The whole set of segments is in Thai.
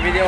วิดีโอ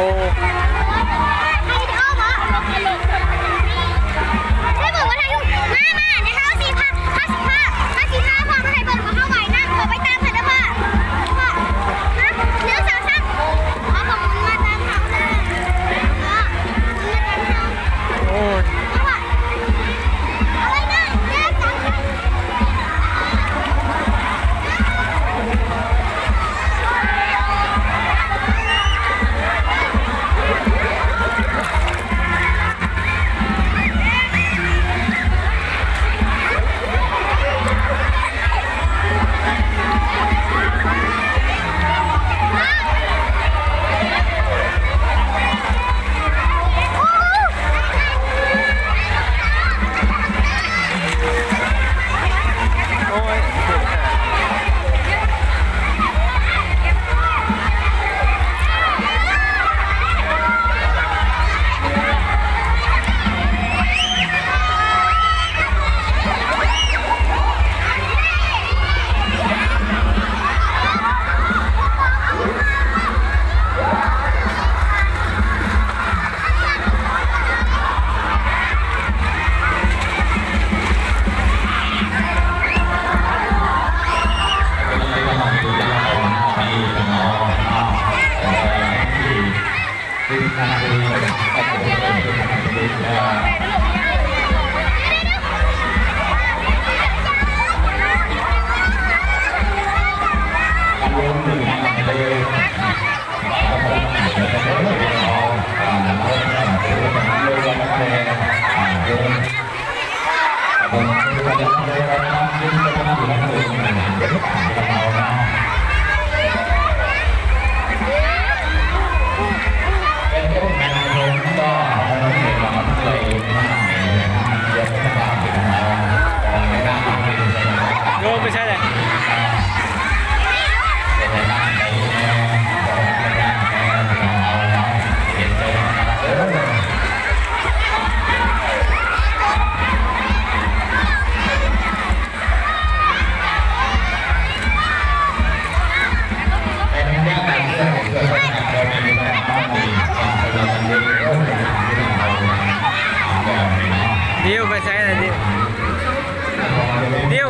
ไม่ใช่เลยดิวไปใช้อะไรดิวดิว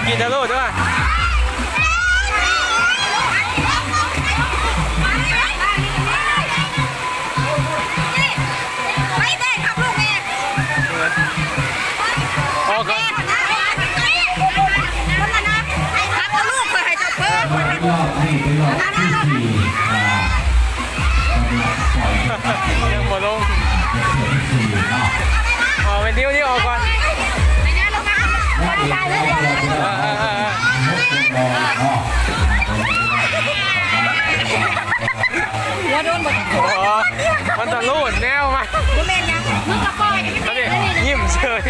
กินทะลุด้วย นี้เป็นรอบที่สี่ยังบ่ลง สี่เนาะ ออกเป็นนิ้วออกก่อนหัวโดนหมด โอ้มันจะรูดแนวมา มึงเล่นยังมึงกระปอย เขาดิยิ้มเฉย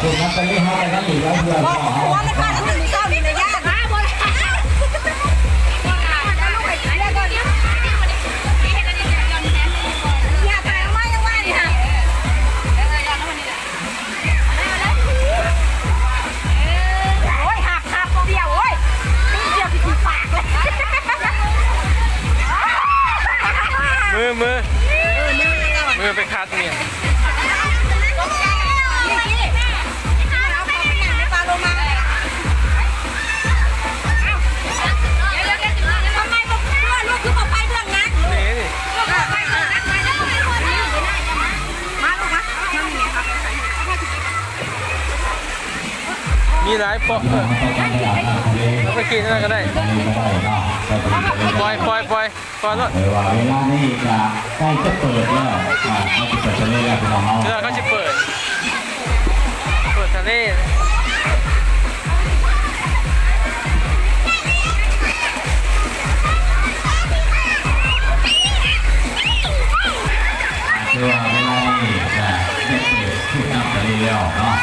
คุณนัทไปเล่นเขาไปนั่งอยู่แล้วเพื่อน หัวมันฟาดแล้วถึงเศร้าดีเลยย่าบ้าบนอย่าตายมายังว่านี่ฮะโอ้ยหักเดียวโอ้ยเดียวที่ปากเลย มือไปคัดเนี่ยมีหลายปอกแล้วไปกินอะไรก็ได้ปล่อยรถ เวลานี้จะใกล้จะเปิดแล้วเขาจะเปิดทะเลแล้วพี่น้อง เดี๋ยวเขาจะเปิดทะเล คือว่าเวลานี้จะได้เปิดที่น้ำทะเลแล้วเนาะ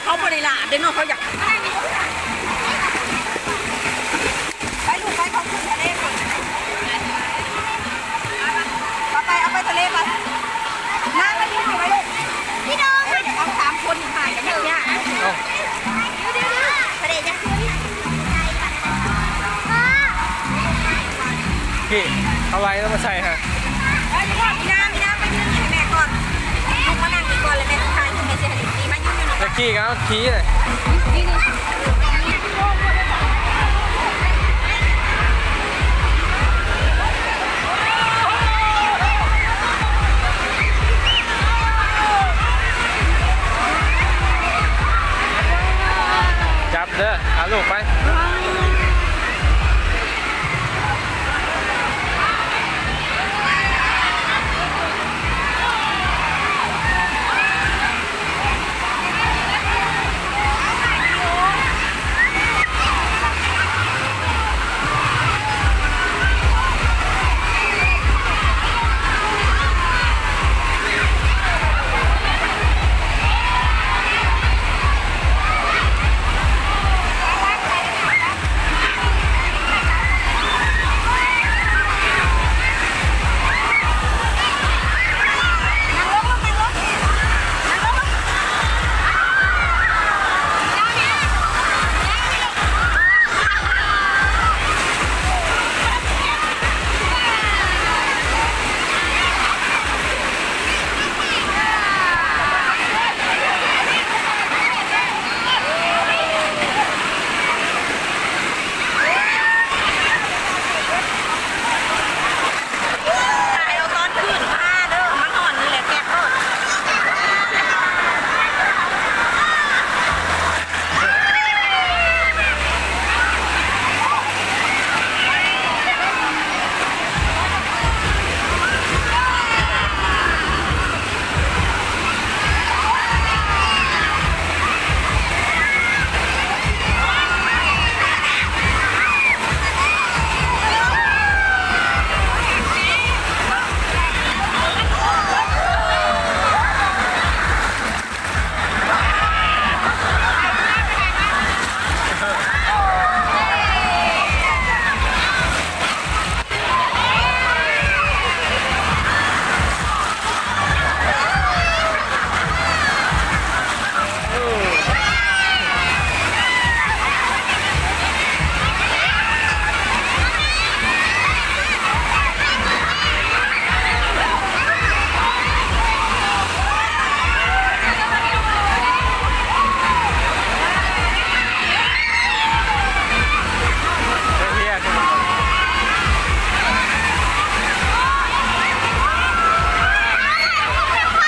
เขาบริลาเด็กน้องเขาอยากไปลูกไปเขาขึ้นทะเลก่อนเอาไปทะเลไปน้ำมันยิ่งอยู่ไหมลูกพี่น้องเอา3 คนถ่ายกันแบบนี้ทะเลจะ พี่เอาไว้แล้วมาใส่ฮะ มีน้ำไปยืนให้แม่ก่อนลูกมานั่งก่อนเลยแม่ถ่ายคุณแม่เสียดีมายืนอยู่หน่อย ตะกี้ก็เอาขี้เลย นี่